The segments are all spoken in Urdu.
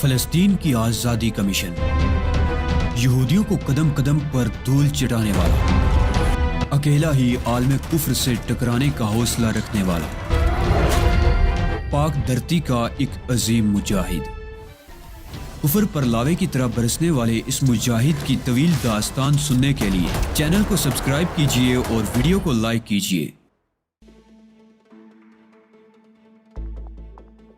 فلسطین کی آزادی کا مشن، یہودیوں کو قدم قدم پر دھول چٹانے والا، اکیلا ہی عالم کفر سے ٹکرانے کا حوصلہ رکھنے والا، پاک دھرتی کا ایک عظیم مجاہد، کفر پر لاوے کی طرح برسنے والے اس مجاہد کی طویل داستان سننے کے لیے چینل کو سبسکرائب کیجئے اور ویڈیو کو لائک کیجئے۔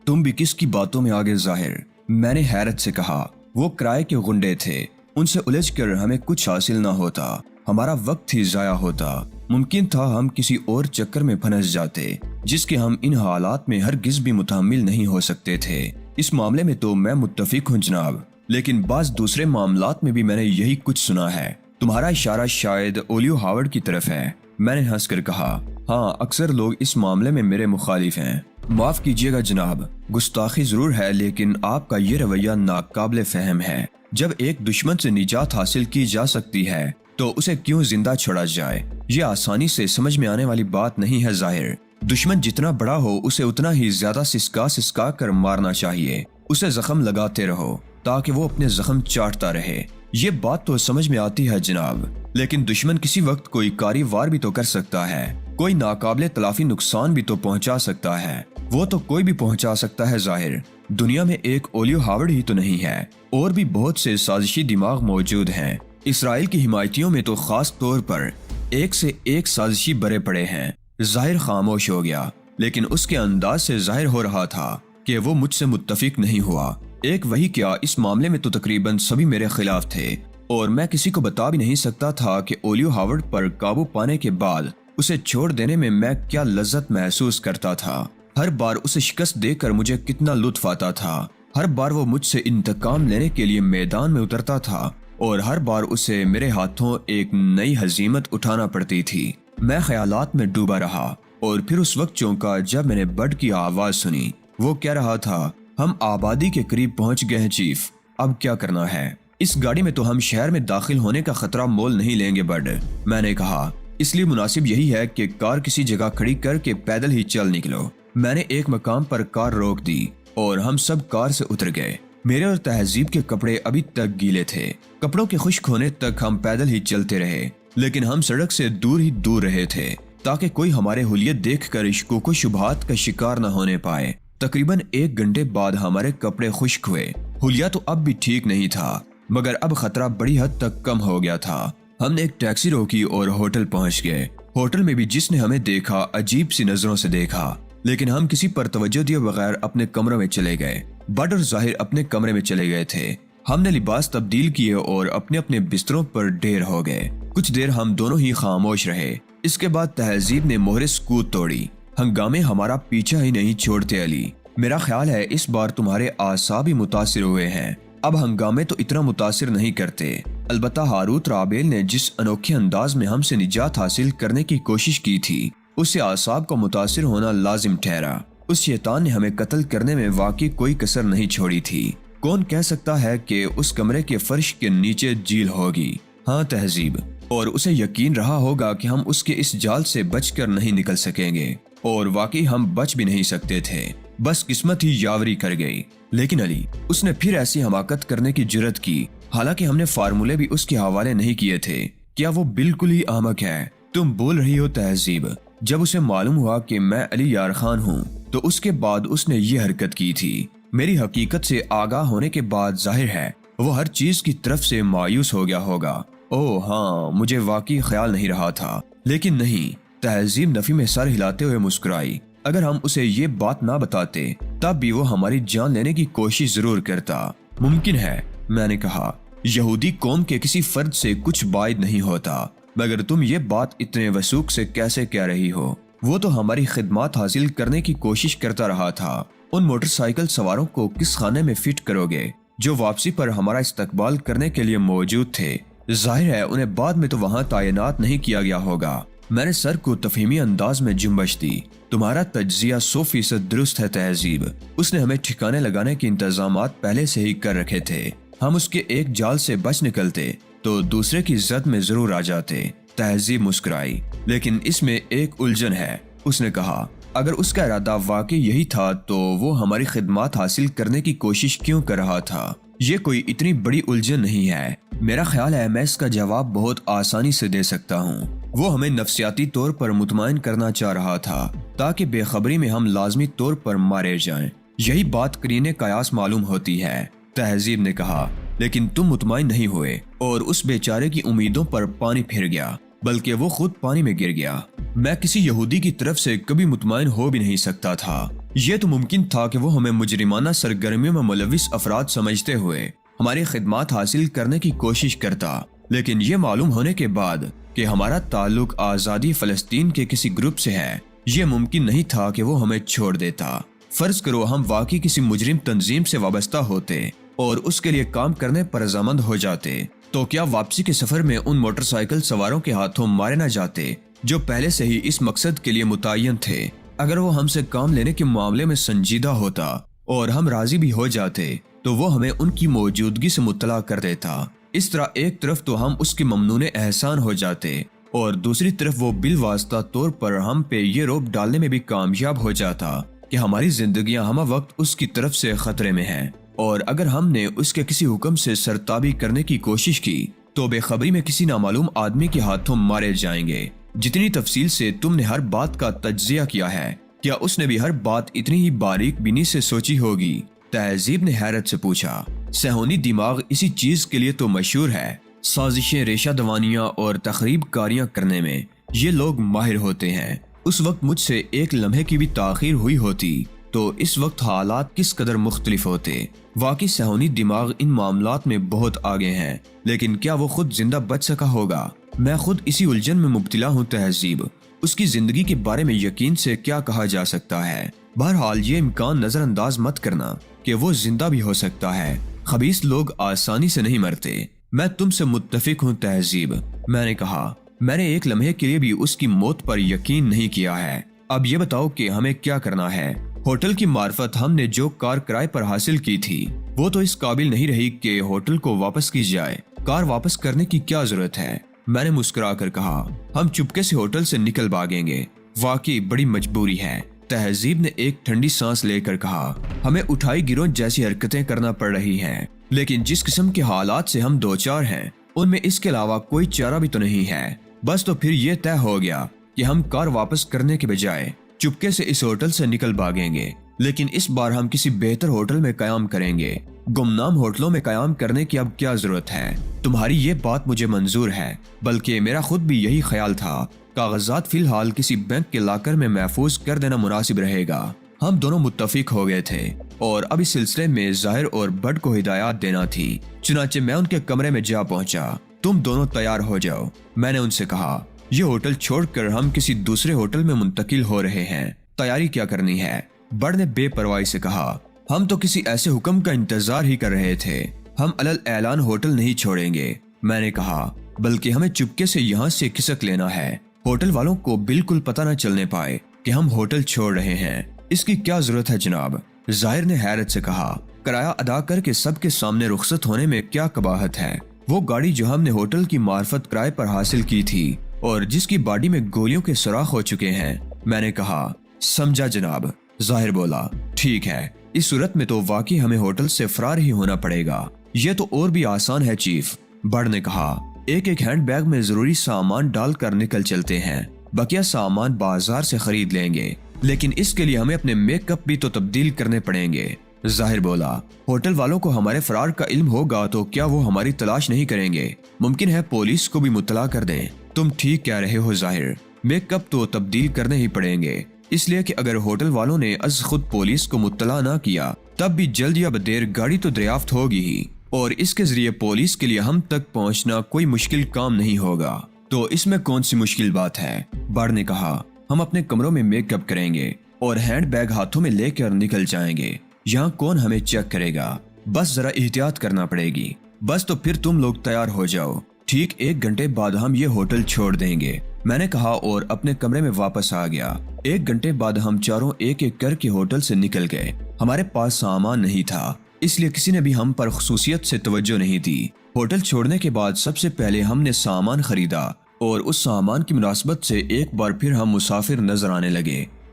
تم بھی کس کی باتوں میں آگے ظاہر؟ میں نے حیرت سے کہا۔ وہ کرائے کے غنڈے تھے، ان سے الجھ کر ہمیں کچھ حاصل نہ ہوتا، ہمارا وقت ہی ضائع ہوتا۔ ممکن تھا ہم کسی اور چکر میں پھنس جاتے جس کے ہم ان حالات میں ہرگز بھی متحمل نہیں ہو سکتے تھے۔ اس معاملے میں تو میں متفق ہوں جناب، لیکن بعض دوسرے معاملات میں بھی میں نے یہی کچھ سنا ہے۔ تمہارا اشارہ شاید اولیو ہاورڈ کی طرف ہے، میں نے ہنس کر کہا۔ ہاں، اکثر لوگ اس معاملے میں میرے مخالف ہیں۔ معاف کیجیے گا جناب، گستاخی ضرور ہے، لیکن آپ کا یہ رویہ ناقابل فہم ہے۔ جب ایک دشمن سے نجات حاصل کی جا سکتی ہے تو اسے کیوں زندہ چھوڑا جائے؟ یہ آسانی سے سمجھ میں آنے والی بات نہیں ہے ظاہر۔ دشمن جتنا بڑا ہو اسے اتنا ہی زیادہ سسکا کر مارنا چاہیے۔ اسے زخم لگاتے رہو تاکہ وہ اپنے زخم چاٹتا رہے۔ یہ بات تو سمجھ میں آتی ہے جناب، لیکن دشمن کسی وقت کوئی کاری وار بھی تو کر سکتا ہے، کوئی ناقابل تلافی نقصان بھی تو پہنچا سکتا ہے۔ وہ تو کوئی بھی پہنچا سکتا ہے ظاہر۔ دنیا میں ایک اولیو ہاورڈ ہی تو نہیں ہے، اور بھی بہت سے سازشی دماغ موجود ہیں۔ اسرائیل کی حمایتیوں میں تو خاص طور پر ایک سے ایک سازشی بھرے پڑے ہیں۔ ظاہر خاموش ہو گیا، لیکن اس کے انداز سے ظاہر ہو رہا تھا کہ وہ مجھ سے متفق نہیں ہوا۔ ایک وہی کیا، اس معاملے میں تو تقریباً سبھی میرے خلاف تھے، اور میں کسی کو بتا بھی نہیں سکتا تھا کہ اولیو ہاورڈ پر قابو پانے کے بعد اسے چھوڑ دینے میں میں کیا لذت محسوس کرتا تھا۔ ہر بار اسے شکست دے کر مجھے کتنا لطف آتا تھا۔ ہر بار وہ مجھ سے انتقام لینے کے لیے میدان میں اترتا تھا، اور ہر بار اسے میرے ہاتھوں ایک نئی ہزیمت اٹھانا پڑتی تھی۔ میں خیالات میں ڈوبا رہا، اور پھر اس وقت چونکا جب میں نے بڈ کی آواز سنی۔ وہ کہہ رہا تھا، ہم آبادی کے قریب پہنچ گئے ہیں چیف، اب کیا کرنا ہے؟ اس گاڑی میں تو ہم شہر میں داخل ہونے کا خطرہ مول نہیں لیں گے بڈ، میں نے کہا۔ اس لیے مناسب یہی ہے کہ کار کسی جگہ کھڑی کر کے پیدل ہی چل نکلو۔ میں نے ایک مقام پر کار روک دی اور ہم سب کار سے اتر گئے۔ میرے اور تہذیب کے کپڑے ابھی تک گیلے تھے۔ کپڑوں کے خشک ہونے تک ہم پیدل ہی چلتے رہے، لیکن ہم سڑک سے دور ہی دور رہے تھے تاکہ کوئی ہمارے حلیے دیکھ کر شکوک و شبہات کا شکار نہ ہونے پائے۔ تقریباً 1 گھنٹے بعد ہمارے کپڑے خشک ہوئے۔ حلیہ تو اب بھی ٹھیک نہیں تھا، مگر اب خطرہ بڑی حد تک کم ہو گیا تھا۔ ہم نے ایک ٹیکسی روکی اور ہوٹل پہنچ گئے۔ ہوٹل میں بھی جس نے ہمیں دیکھا عجیب سی نظروں سے دیکھا، لیکن ہم کسی پر توجہ دیے بغیر اپنے کمروں میں چلے گئے۔ بڈ اور ظاہر اپنے کمرے میں چلے گئے تھے۔ ہم نے لباس تبدیل کیے اور اپنے اپنے بستروں پر ڈھیر ہو گئے۔ کچھ دیر ہم دونوں ہی خاموش رہے۔ اس کے بعد تہذیب نے مہر سکوت توڑی۔ ہنگامے ہمارا پیچھا ہی نہیں چھوڑتے علی۔ میرا خیال ہے اس بار تمہارے اعصاب ہی متاثر ہوئے ہیں۔ اب ہنگامے تو اتنا متاثر نہیں کرتے۔ البتہ ہاروت رابیل نے جس انوکھے انداز میں ہم سے نجات حاصل کرنے کی کوشش کی تھی، اس سے اعصاب کو متاثر ہونا لازم ٹھہرا۔ اس شیطان نے ہمیں قتل کرنے میں واقعی کوئی کسر نہیں چھوڑی تھی۔ کون کہہ سکتا ہے کہ اس کمرے کے فرش کے نیچے جیل ہوگی؟ ہاں تہذیب، اور اسے یقین رہا ہوگا کہ ہم اس کے اس جال سے بچ کر نہیں نکل سکیں گے، اور واقعی ہم بچ بھی نہیں سکتے تھے، بس قسمت ہی یاوری کر گئی۔ لیکن علی، اس نے پھر ایسی حماقت کرنے کی جرت کی، حالانکہ ہم نے فارمولے بھی اس کے حوالے نہیں کیے تھے۔ کیا وہ بالکل ہی احمق ہے؟ تم بول رہی ہو تہذیب؟ جب اسے معلوم ہوا کہ میں علی یار خان ہوں تو اس کے بعد اس نے یہ حرکت کی تھی۔ میری حقیقت سے آگاہ ہونے کے بعد ظاہر ہے وہ ہر چیز کی طرف سے مایوس ہو گیا ہوگا۔ اوہ ہاں، مجھے واقعی خیال نہیں رہا تھا، لیکن نہیں۔ تہذیب نفی میں سر ہلاتے ہوئے مسکرائی۔ اگر ہم اسے یہ بات نہ بتاتے تب بھی وہ ہماری جان لینے کی کوشش ضرور کرتا۔ ممکن ہے، میں نے کہا، یہودی قوم کے کسی فرد سے کچھ بعید نہیں ہوتا، مگر تم یہ بات اتنے وثوق سے کیسے کہہ رہی ہو؟ وہ تو ہماری خدمات حاصل کرنے کی کوشش کرتا رہا تھا۔ ان موٹر سائیکل سواروں کو کس خانے میں فٹ کرو گے جو واپسی پر ہمارا استقبال کرنے کے لیے موجود تھے؟ ظاہر ہے انہیں بعد میں تو وہاں تعینات نہیں کیا گیا ہوگا۔ میں نے سر کو تفہیمی انداز میں جنبش دی۔ تمہارا تجزیہ 100% درست ہے تہذیب۔ اس نے ہمیں ٹھکانے لگانے کے انتظامات پہلے سے ہی کر رکھے تھے۔ ہم اس کے ایک جال سے بچ نکلتے تو دوسرے کی زد میں ضرور آ جاتے۔ تہذیب مسکرائی۔ لیکن اس میں ایک الجھن ہے، اس نے کہا۔ اگر اس کا ارادہ واقعی یہی تھا تو وہ ہماری خدمات حاصل کرنے کی کوشش کیوں کر رہا تھا؟ یہ کوئی اتنی بڑی الجھن نہیں ہے۔ میرا خیال ہے میں اس کا جواب بہت آسانی سے دے سکتا ہوں۔ وہ ہمیں نفسیاتی طور پر مطمئن کرنا چاہ رہا تھا تاکہ بے خبری میں ہم لازمی طور پر مارے جائیں۔ یہی بات قرینِ قیاس معلوم ہوتی ہے، تہذیب نے کہا، لیکن تم مطمئن نہیں ہوئے اور اس بیچارے کی امیدوں پر پانی پھر گیا، بلکہ وہ خود پانی میں گر گیا۔ میں کسی یہودی کی طرف سے کبھی مطمئن ہو بھی نہیں سکتا تھا۔ یہ تو ممکن تھا کہ وہ ہمیں مجرمانہ سرگرمیوں میں ملوث افراد سمجھتے ہوئے ہماری خدمات حاصل کرنے کی کوشش کرتا، لیکن یہ معلوم ہونے کے بعد کہ ہمارا تعلق آزادی فلسطین کے کسی گروپ سے ہے، یہ ممکن نہیں تھا کہ وہ ہمیں چھوڑ دیتا۔ فرض کرو ہم واقعی کسی مجرم تنظیم سے وابستہ ہوتے اور اس کے لیے کام کرنے پر رضامند ہو جاتے، تو کیا واپسی کے سفر میں ان موٹر سائیکل سواروں کے ہاتھوں مارے نہ جاتے جو پہلے سے ہی اس مقصد کے لیے متعین تھے؟ اگر وہ ہم سے کام لینے کے معاملے میں سنجیدہ ہوتا اور ہم راضی بھی ہو جاتے تو وہ ہمیں ان کی موجودگی سے مطلع کر دیتا۔ اس طرح ایک طرف تو ہم اس کے ممنون احسان ہو جاتے اور دوسری طرف وہ بالواسطہ طور پر ہم پہ یہ روب ڈالنے میں بھی کامیاب ہو جاتا کہ ہماری زندگیاں ہمہ وقت اس کی طرف سے خطرے میں ہیں، اور اگر ہم نے اس کے کسی حکم سے سرتابی کرنے کی کوشش کی تو بے خبری میں کسی نامعلوم آدمی کے ہاتھوں مارے جائیں گے۔ جتنی تفصیل سے تم نے ہر بات کا تجزیہ کیا ہے، کیا اس نے بھی ہر بات اتنی ہی باریک بینی سے سوچی ہوگی؟ تہذیب نے حیرت سے پوچھا۔ صہیونی دماغ اسی چیز کے لیے تو مشہور ہے، سازشیں، ریشہ دوانیاں اور تخریب کاریاں کرنے میں یہ لوگ ماہر ہوتے ہیں۔ اس وقت مجھ سے ایک لمحے کی بھی تاخیر ہوئی ہوتی تو اس وقت حالات کس قدر مختلف ہوتے۔ واقعی صہیونی دماغ ان معاملات میں بہت آگے ہیں، لیکن کیا وہ خود زندہ بچ سکا ہوگا؟ میں خود اسی الجھن میں مبتلا ہوں تہذیب۔ اس کی زندگی کے بارے میں یقین سے کیا کہا جا سکتا ہے؟ بہرحال یہ امکان نظر انداز مت کرنا کہ وہ زندہ بھی ہو سکتا ہے۔ خبیث لوگ آسانی سے نہیں مرتے۔ میں تم سے متفق ہوں تہذیب، میں نے کہا۔ میں نے ایک لمحے کے لیے بھی اس کی موت پر یقین نہیں کیا ہے۔ اب یہ بتاؤ کہ ہمیں کیا کرنا ہے؟ ہوٹل کی معرفت ہم نے جو کار کرائے پر حاصل کی تھی وہ تو اس قابل نہیں رہی کہ ہوٹل کو واپس کی جائے۔ کار واپس کرنے کی کیا ضرورت ہے؟ میں نے مسکرا کر کہا۔ ہم چپکے سے ہوٹل سے نکل بھاگیں گے۔ واقعی بڑی مجبوری ہے، تہذیب نے ایک ٹھنڈی سانس لے کر کہا۔ ہمیں اٹھائی گیروں جیسی حرکتیں کرنا پڑ رہی ہیں، لیکن جس قسم کے حالات سے ہم دوچار ہیں ان میں اس کے علاوہ کوئی چارہ بھی تو نہیں ہے۔ بس تو پھر یہ طے ہو گیا کہ ہم کار واپس کرنے کے بجائے چپکے سے اس ہوٹل سے نکل بھاگیں گے، لیکن اس بار ہم کسی بہتر ہوٹل میں قیام کریں گے۔ گمنام ہوٹلوں میں قیام کرنے کی اب کیا ضرورت ہے؟ تمہاری یہ بات مجھے منظور ہے، بلکہ میرا خود بھی یہی خیال تھا۔ کاغذات فی الحال کسی بینک کے لاکر میں محفوظ کر دینا مناسب رہے گا۔ ہم دونوں متفق ہو گئے تھے اور اب اس سلسلے میں ظاہر اور بٹ کو ہدایات دینا تھی۔ چنانچہ میں ان کے کمرے میں جا پہنچا۔ تم دونوں تیار ہو جاؤ، میں نے ان سے کہا۔ یہ ہوٹل چھوڑ کر ہم کسی دوسرے ہوٹل میں منتقل ہو رہے ہیں۔ تیاری کیا کرنی ہے؟ بٹ نے بے پرواہی سے کہا۔ ہم تو کسی ایسے حکم کا انتظار ہی کر رہے تھے۔ ہم علل اعلان ہوٹل نہیں چھوڑیں گے، میں نے کہا، بلکہ ہمیں چپکے سے یہاں سے کھسک لینا ہے۔ ہوٹل والوں کو بالکل پتہ نہ چلنے پائے کہ ہم ہوٹل چھوڑ رہے ہیں۔ اس کی کیا ضرورت ہے جناب؟ ظاہر نے حیرت سے کہا۔ کرایہ ادا کر کے سب کے سامنے رخصت ہونے میں کیا قباحت ہے؟ وہ گاڑی جو ہم نے ہوٹل کی معرفت کرائے پر حاصل کی تھی اور جس کی باڈی میں گولیوں کے سوراخ ہو چکے ہیں، میں نے کہا۔ سمجھا جناب، ظاہر بولا۔ ٹھیک ہے، اس صورت میں تو واقعی ہمیں ہوٹل سے فرار ہی ہونا پڑے گا۔ یہ تو اور بھی آسان ہے چیف، بڑ نے کہا۔ ایک ہینڈ بیگ میں ضروری سامان ڈال کر نکل چلتے ہیں، بقیہ سامان بازار سے خرید لیں گے، لیکن اس کے لیے ہمیں اپنے میک اپ بھی تو تبدیل کرنے پڑیں گے، ظاہر بولا۔ ہوٹل والوں کو ہمارے فرار کا علم ہوگا تو کیا وہ ہماری تلاش نہیں کریں گے؟ ممکن ہے پولیس کو بھی مطلع کر دیں۔ تم ٹھیک کہہ رہے ہو ظاہر، میک اپ تو تبدیل کرنے ہی پڑیں گے، اس لیے کہ اگر ہوٹل والوں نے از خود پولیس کو مطلع نہ کیا تب بھی جلد یا بدیر گاڑی تو دریافت ہوگی ہی، اور اس کے ذریعے پولیس کے لیے ہم تک پہنچنا کوئی مشکل کام نہیں ہوگا۔ تو اس میں کون سی مشکل بات ہے؟ بار نے کہا۔ ہم اپنے کمروں میں میک اپ کریں گے اور ہینڈ بیگ ہاتھوں میں لے کر نکل جائیں گے۔ یہاں کون ہمیں چیک کرے گا؟ بس ذرا احتیاط کرنا پڑے گی۔ بس تو پھر تم لوگ تیار ہو جاؤ۔ ٹھیک 1 گھنٹے بعد ہم یہ ہوٹل چھوڑ دیں گے، میں نے کہا اور اپنے کمرے میں واپس آ گیا۔ 1 گھنٹے بعد ہم چاروں ایک ایک کر کے ہوٹل سے نکل گئے۔ ہمارے پاس سامان نہیں تھا، اس لیے کسی نے بھی ہم پر خصوصیت سے توجہ نہیں دی۔ ہوٹل چھوڑنے کے بعد سب سے پہلے ہم نے سامان خریدا اور اس سامان کی مناسبت سے ایک بار پھر ہم مسافر نظر آنے لگے۔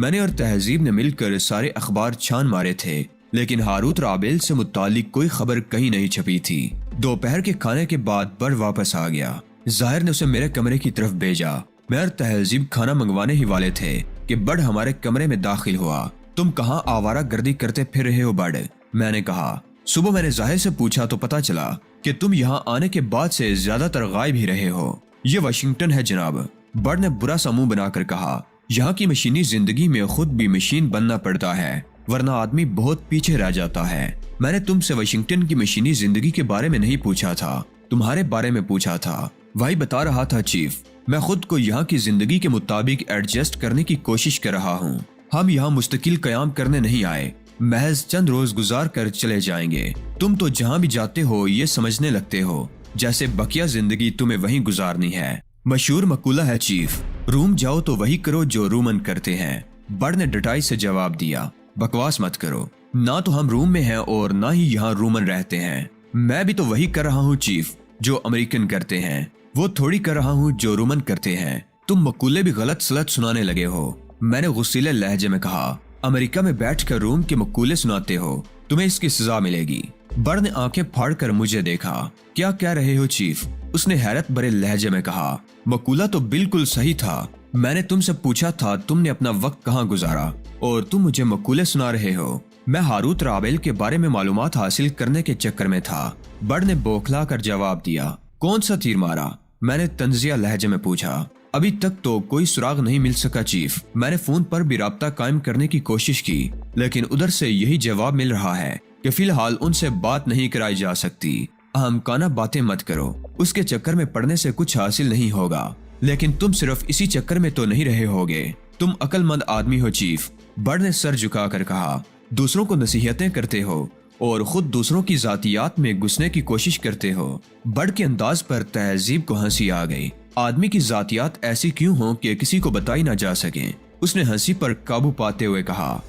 میں نے اور تہذیب نے مل کر سارے اخبار چھان مارے تھے، لیکن ہاروت رابیل سے متعلق کوئی خبر کہیں نہیں چھپی تھی۔ دوپہر کے کھانے کے بعد بڑ واپس آ گیا۔ ظاہر نے اسے میرے کمرے کی طرف بھیجا۔ میں اور تہذیب کھانا منگوانے ہی والے تھے کہ بڑ ہمارے کمرے میں داخل ہوا۔ تم کہاں آوارہ گردی کرتے پھر رہے ہو بڑ؟ میں نے کہا۔ صبح میں نے ظاہر سے پوچھا تو پتا چلا کہ تم یہاں آنے کے بعد سے زیادہ تر غائب ہی رہے ہو۔ یہ واشنگٹن ہے جناب، بڑ نے برا سا منہ بنا کر کہا۔ یہاں کی مشینی زندگی میں خود بھی مشین بننا پڑتا ہے، ورنہ آدمی بہت پیچھے رہ جاتا ہے۔ میں نے تم سے واشنگٹن کی مشینی زندگی کے بارے میں نہیں پوچھا تھا، تمہارے بارے میں پوچھا تھا۔ وہی بتا رہا تھا چیف، میں خود کو یہاں کی زندگی کے مطابق ایڈجسٹ کرنے کی کوشش کر رہا ہوں۔ ہم یہاں مستقل قیام کرنے نہیں آئے، محض چند روز گزار کر چلے جائیں گے۔ تم تو جہاں بھی جاتے ہو یہ سمجھنے لگتے ہو جیسے بقیہ زندگی تمہیں وہیں گزارنی ہے۔ مشہور مقولہ ہے چیف، روم جاؤ تو وہی کرو جو رومن کرتے ہیں۔ بڑ نے ڈٹائی سے جواب دیا۔ بکواس مت کرو، نہ تو ہم روم میں ہیں اور نہ ہی یہاں رومن رہتے ہیں۔ میں بھی تو وہی کر رہا ہوں چیف جو امریکن کرتے ہیں، وہ تھوڑی کر رہا ہوں جو رومن کرتے ہیں۔ تم مقولے بھی غلط سلط سنانے لگے ہو، میں نے غصیلے لہجے میں کہا۔ امریکہ میں بیٹھ کر روم کے مقولے سناتے ہو، تمہیں اس کی سزا ملے گی۔ بڑ نے آنکھیں پھاڑ کر مجھے دیکھا۔ کیا کہہ رہے ہو چیف؟ اس نے حیرت بھرے لہجے میں کہا۔ مقولہ تو بالکل صحیح تھا، میں نے تم سے پوچھا تھا تم نے اپنا وقت کہاں گزارا اور تم مجھے مقولے سنا رہے ہو۔ میں ہاروت رابیل کے بارے میں معلومات حاصل کرنے کے چکر میں تھا، بڑ نے بوکھلا کر جواب دیا۔ کون سا تیر مارا؟ میں نے طنزیہ لہجے میں پوچھا۔ ابھی تک تو کوئی سراغ نہیں مل سکا چیف، میں نے فون پر بھی رابطہ قائم کرنے کی کوشش کی، لیکن ادھر سے یہی جواب مل رہا ہے کہ فی الحال ان سے بات نہیں کرائی جا سکتی۔ اہمکانہ باتیں مت کرو، اس کے چکر میں پڑنے سے کچھ حاصل نہیں ہوگا۔ لیکن تم صرف اسی چکر میں تو نہیں رہے ہوگے، تم عقل مند آدمی ہو چیف، بڑ نے سر جھکا کر کہا۔ دوسروں کو نصیحتیں کرتے ہو اور خود دوسروں کی ذاتیات میں گھسنے کی کوشش کرتے ہو۔ بڑ کے انداز پر تہذیب کو ہنسی آ گئی۔ آدمی کی ذاتیات ایسی کیوں ہوں کہ کسی کو بتائی نہ جا سکیں؟ اس نے ہنسی پر قابو پاتے ہوئے کہا۔